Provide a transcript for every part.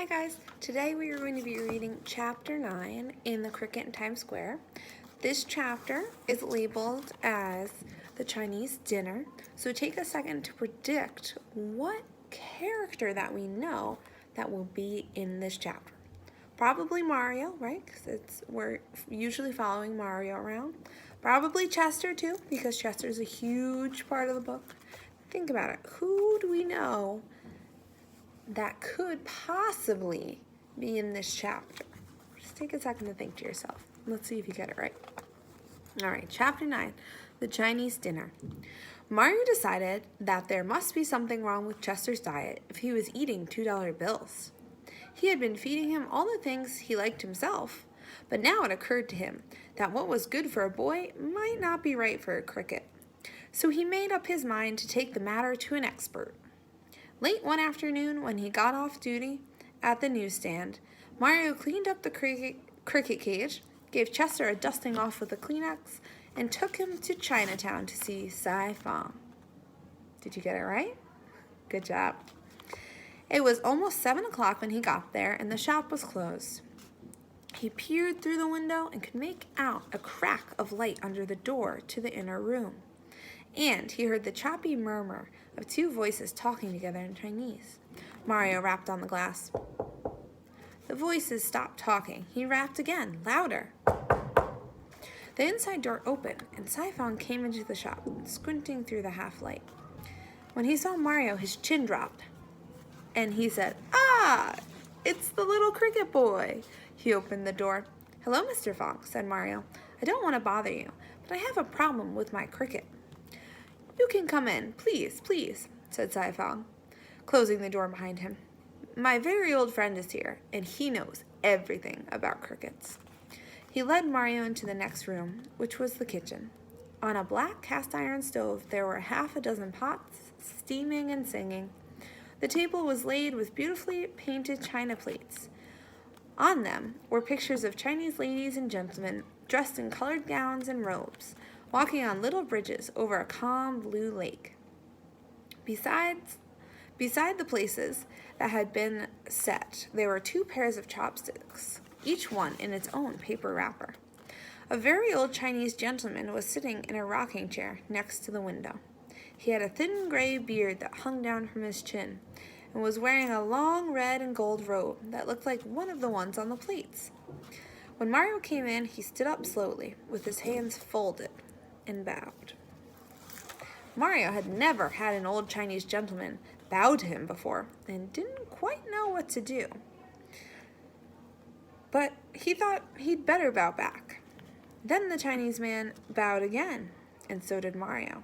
Hi guys, today we are going to be reading Chapter 9 in The Cricket in Times Square. This chapter is labeled as The Chinese Dinner, so take a second to predict what character that we know that will be in this chapter. Probably Mario, right? Because we're usually following Mario around. Probably Chester too, because Chester is a huge part of the book. Think about it. Who do we know that could possibly be in this chapter? Just take a second to think to yourself. Let's see if you get it right. All right, Chapter 9, The Chinese Dinner. Mario decided that there must be something wrong with Chester's diet if he was eating $2 bills. He had been feeding him all the things he liked himself, but now it occurred to him that what was good for a boy might not be right for a cricket. So he made up his mind to take the matter to an expert. Late one afternoon, when he got off duty at the newsstand, Mario cleaned up the cricket cage, gave Chester a dusting off with a Kleenex, and took him to Chinatown to see Sai Fang. Did you get it right? Good job. It was almost 7 o'clock when he got there, and the shop was closed. He peered through the window and could make out a crack of light under the door to the inner room. And he heard the choppy murmur of two voices talking together in Chinese. Mario rapped on the glass. The voices stopped talking. He rapped again, louder. The inside door opened, and Sai Fang came into the shop, squinting through the half-light. When he saw Mario, his chin dropped, and he said, "Ah, it's the little cricket boy." He opened the door. "Hello, Mr. Fang," said Mario. "I don't want to bother you, but I have a problem with my cricket." "You can come in, please, please," said Sai Fang, closing the door behind him. "My very old friend is here, and he knows everything about crickets." He led Mario into the next room, which was the kitchen. On a black cast-iron stove, there were half a dozen pots, steaming and singing. The table was laid with beautifully painted china plates. On them were pictures of Chinese ladies and gentlemen dressed in colored gowns and robes, walking on little bridges over a calm blue lake. Beside the places that had been set, there were 2 pairs of chopsticks, each one in its own paper wrapper. A very old Chinese gentleman was sitting in a rocking chair next to the window. He had a thin gray beard that hung down from his chin, and was wearing a long red and gold robe that looked like one of the ones on the plates. When Mario came in, he stood up slowly, with his hands folded, and bowed. Mario had never had an old Chinese gentleman bow to him before, and didn't quite know what to do. But he thought he'd better bow back. Then the Chinese man bowed again, and so did Mario.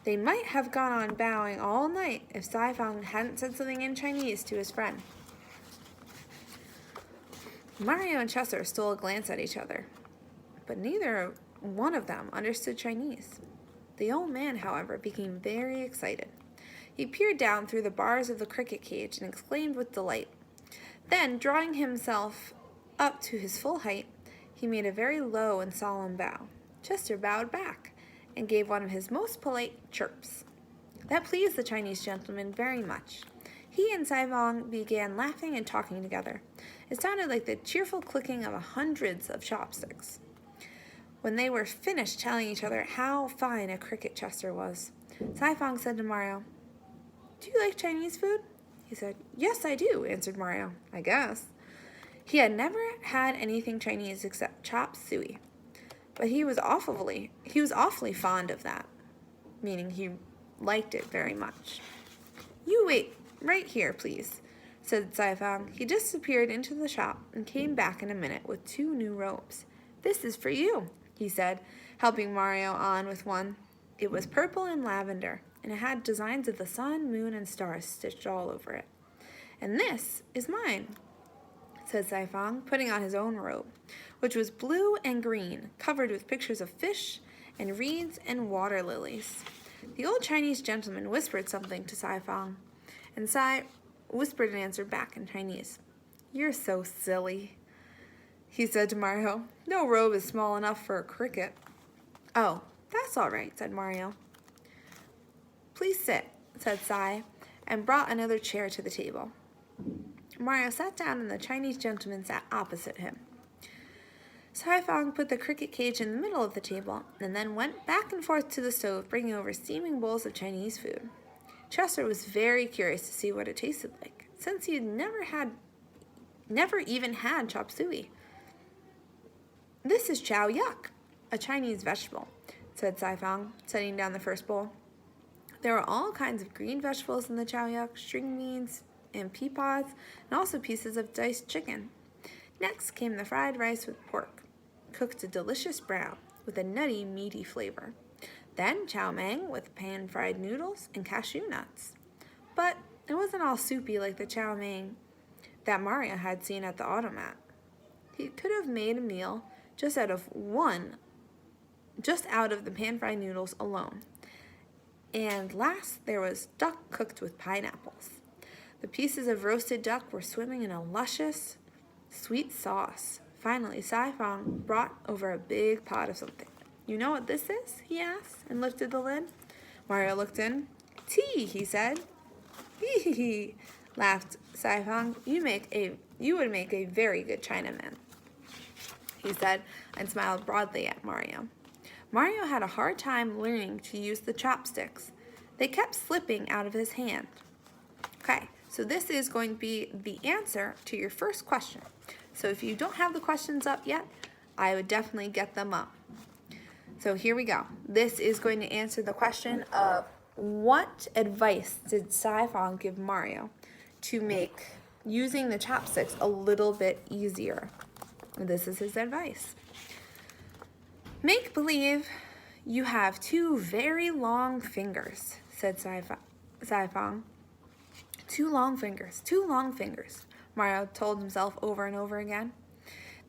They might have gone on bowing all night if Sai Fang hadn't said something in Chinese to his friend. Mario and Chester stole a glance at each other, but neither one of them understood Chinese. The old man, however, became very excited. He peered down through the bars of the cricket cage and exclaimed with delight. Then, drawing himself up to his full height, he made a very low and solemn bow. Chester bowed back and gave one of his most polite chirps. That pleased the Chinese gentleman very much. He and Sai Fang began laughing and talking together. It sounded like the cheerful clicking of hundreds of chopsticks. When they were finished telling each other how fine a cricket Chester was, Sai Fang said to Mario, "Do you like Chinese food?" He said, "Yes, I do," answered Mario. "I guess." He had never had anything Chinese except chop suey, but he was awfully fond of that, meaning he liked it very much. "You wait right here, please," said Sai Fang. He disappeared into the shop and came back in a minute with 2 new robes. "This is for you," he said, helping Mario on with one. It was purple and lavender, and it had designs of the sun, moon, and stars stitched all over it. "And this is mine," said Sai Fang, putting on his own robe, which was blue and green, covered with pictures of fish and reeds and water lilies. The old Chinese gentleman whispered something to Sai Fang, and Sai whispered an answer back in Chinese. "You're so silly," he said to Mario. "No robe is small enough for a cricket." "Oh, that's all right," said Mario. "Please sit," said Sai, and brought another chair to the table. Mario sat down and the Chinese gentleman sat opposite him. Saifang put the cricket cage in the middle of the table and then went back and forth to the stove, bringing over steaming bowls of Chinese food. Chester was very curious to see what it tasted like, since he had never even had chop suey. "This is chow yuk, a Chinese vegetable," said Saifang, setting down the first bowl. There were all kinds of green vegetables in the chow yuk, string beans and pea pods, and also pieces of diced chicken. Next came the fried rice with pork, cooked a delicious brown with a nutty, meaty flavor. Then chow mein with pan-fried noodles and cashew nuts. But it wasn't all soupy like the chow mein that Mario had seen at the automat. He could have made a meal just out of the pan-fried noodles alone. And last, there was duck cooked with pineapples. The pieces of roasted duck were swimming in a luscious, sweet sauce. Finally, Saifang brought over a big pot of something. "You know what this is?" he asked, and lifted the lid. Mario looked in. "Tea," he said. "Hee hee hee," laughed Saifang. You would make a very good Chinaman," he said, and smiled broadly at Mario. Mario had a hard time learning to use the chopsticks. They kept slipping out of his hand. Okay, so this is going to be the answer to your first question. So if you don't have the questions up yet, I would definitely get them up. So here we go. This is going to answer the question of what advice did Saifang give Mario to make using the chopsticks a little bit easier? This is his advice. "Make believe you have two very long fingers," said Saifang. Two long fingers, Mario told himself over and over again.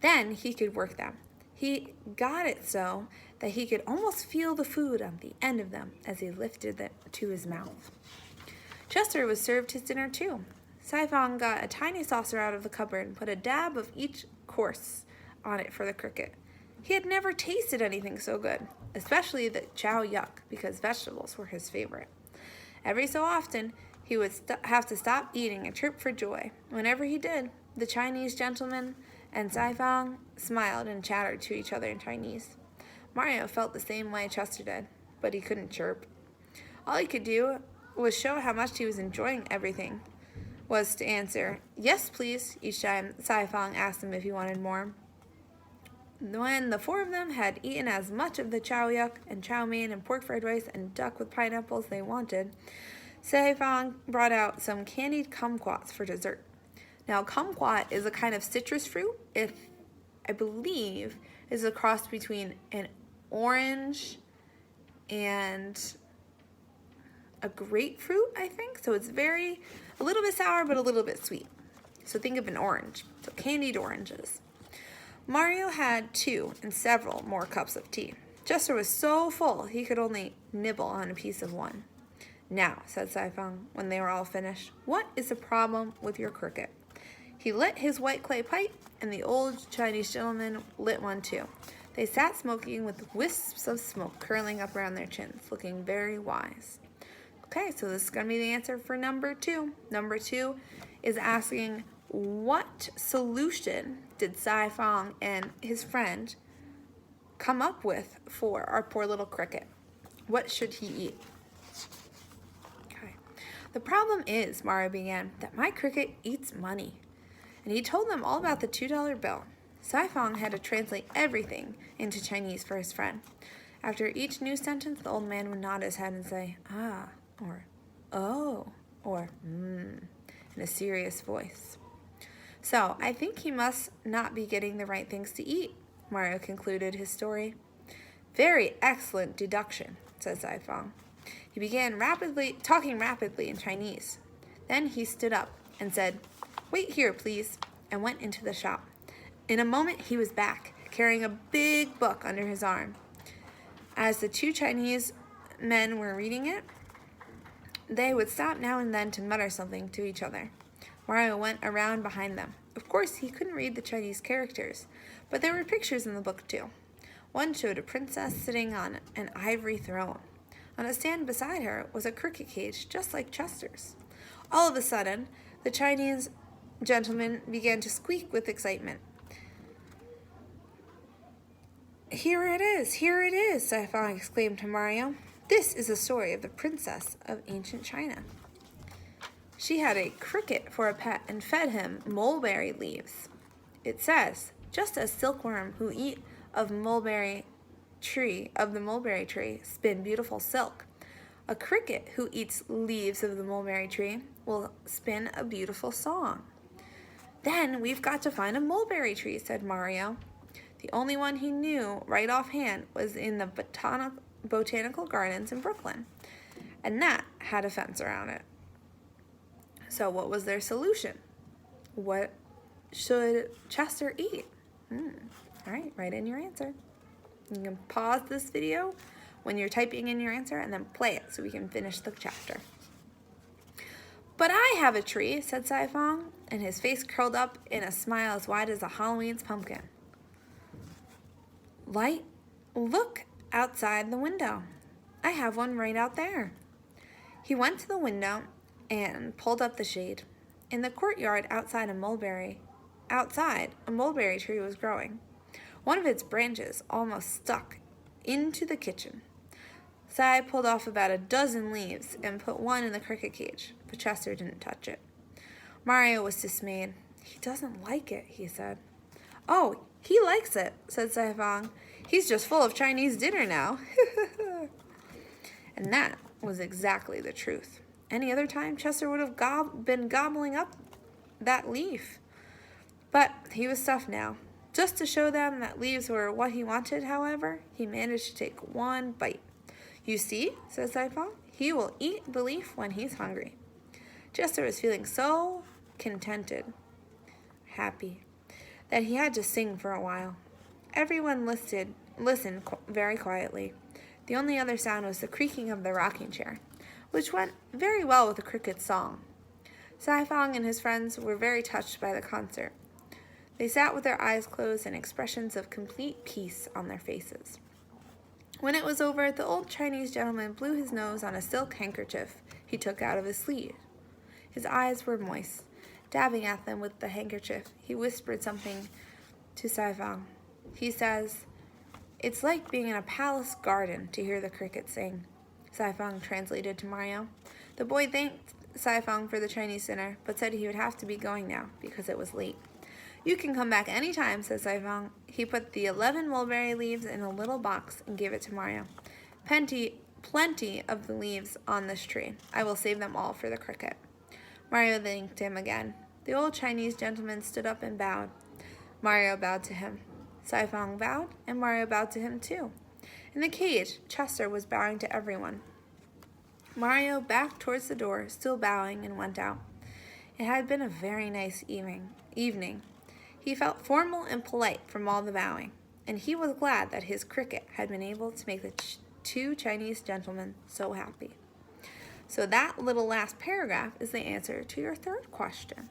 Then he could work them. He got it so that he could almost feel the food on the end of them as he lifted it to his mouth. Chester was served his dinner too. Saifang got a tiny saucer out of the cupboard and put a dab of each course on it for the cricket. He had never tasted anything so good, especially the chow yuk, because vegetables were his favorite. Every so often, he would have to stop eating and chirp for joy. Whenever he did, the Chinese gentleman and Saifang smiled and chattered to each other in Chinese. Mario felt the same way Chester did, but he couldn't chirp. All he could do was show how much he was enjoying everything, was to answer, "Yes, please," each time Saifang asked him if he wanted more. When the four of them had eaten as much of the chow yuk and chow mein and pork fried rice and duck with pineapples they wanted, Saifang brought out some candied kumquats for dessert. Now, kumquat is a kind of citrus fruit. I believe is a cross between an orange and a grapefruit, I think. So it's a little bit sour, but a little bit sweet. So think of an orange. So candied oranges. Mario had 2 and several more cups of tea. Chester was so full he could only nibble on a piece of one. "Now," said Saifang when they were all finished, "what is the problem with your cricket?" He lit his white clay pipe, and the old Chinese gentleman lit one too. They sat smoking with wisps of smoke curling up around their chins, looking very wise. Okay, so this is going to be the answer for number 2. Number 2 is asking, what solution did Saifang and his friend come up with for our poor little cricket? What should he eat? Okay. "The problem is," Mario began, "that my cricket eats money." And he told them all about the $2 bill. Saifang had to translate everything into Chinese for his friend. After each new sentence, the old man would nod his head and say, "Ah," or "Oh," or in a serious voice. "So, I think he must not be getting the right things to eat," Mario concluded his story. "Very excellent deduction," said Saifang. He began talking rapidly in Chinese. Then he stood up and said, "Wait here, please," and went into the shop. In a moment, he was back, carrying a big book under his arm. As the 2 Chinese men were reading it, they would stop now and then to mutter something to each other. Mario went around behind them. Of course, he couldn't read the Chinese characters, but there were pictures in the book too. One showed a princess sitting on an ivory throne. On a stand beside her was a cricket cage just like Chester's. All of a sudden, the Chinese gentleman began to squeak with excitement. Here it is, Sai Fang exclaimed to Mario. This is the story of the princess of ancient China. She had a cricket for a pet and fed him mulberry leaves. It says, just as silkworm who eat of the mulberry tree spin beautiful silk, a cricket who eats leaves of the mulberry tree will spin a beautiful song. Then we've got to find a mulberry tree, said Mario. The only one he knew right offhand was in the botanical gardens in Brooklyn, and that had a fence around it. So what was their solution? What should Chester eat? All right, write in your answer. You can pause this video when you're typing in your answer and then play it so we can finish the chapter. But I have a tree, said Sai Fang, and his face curled up in a smile as wide as a Halloween's pumpkin. Look outside the window. I have one right out there. He went to the window and pulled up the shade. In the courtyard outside, a mulberry tree was growing. One of its branches almost stuck into the kitchen. Sai pulled off about a dozen leaves and put one in the cricket cage, but Chester didn't touch it. Mario was dismayed. He doesn't like it, he said. Oh, he likes it, said Sai Fang. He's just full of Chinese dinner now. And that was exactly the truth. Any other time, Chester would have been gobbling up that leaf. But he was stuffed now. Just to show them that leaves were what he wanted, however, he managed to take one bite. You see, said Sai Fang, he will eat the leaf when he's hungry. Chester was feeling so contented, happy, that he had to sing for a while. Everyone listened very quietly. The only other sound was the creaking of the rocking chair, which went very well with the cricket's song. Sai Fang and his friends were very touched by the concert. They sat with their eyes closed and expressions of complete peace on their faces. When it was over, the old Chinese gentleman blew his nose on a silk handkerchief he took out of his sleeve. His eyes were moist. Dabbing at them with the handkerchief, he whispered something to Sai Fang. He says, "It's like being in a palace garden to hear the cricket sing." Sai Fang translated to Mario. The boy thanked Sai Fang for the Chinese dinner, but said he would have to be going now because it was late. You can come back any time, said Sai Fang. He put the 11 mulberry leaves in a little box and gave it to Mario. Plenty of the leaves on this tree. I will save them all for the cricket. Mario thanked him again. The old Chinese gentleman stood up and bowed. Mario bowed to him. Sai Fang bowed, and Mario bowed to him too. In the cage, Chester was bowing to everyone. Mario backed towards the door, still bowing, and went out. It had been a very nice evening. He felt formal and polite from all the bowing, and he was glad that his cricket had been able to make the two Chinese gentlemen so happy. So that little last paragraph is the answer to your third question.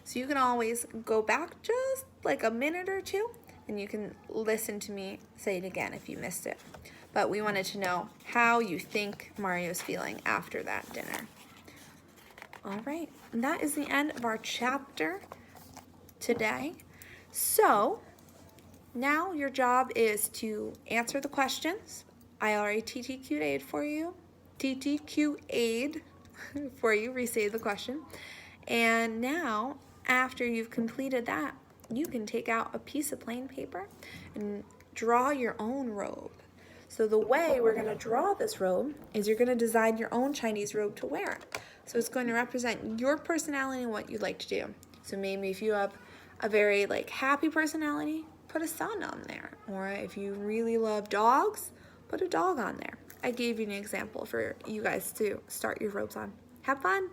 So you can always go back just like a minute or two, and you can listen to me say it again if you missed it. But we wanted to know how you think Mario's feeling after that dinner. All right, and that is the end of our chapter today. So now your job is to answer the questions. I already TTQ'd for you. TTQ'd for you, resay the question. And now, after you've completed that, you can take out a piece of plain paper and draw your own robe. So the way we're going to draw this robe is you're going to design your own Chinese robe to wear. So it's going to represent your personality and what you'd like to do. So maybe if you have a very happy personality, put a sun on there. Or if you really love dogs, put a dog on there. I gave you an example for you guys to start your robes on. Have fun!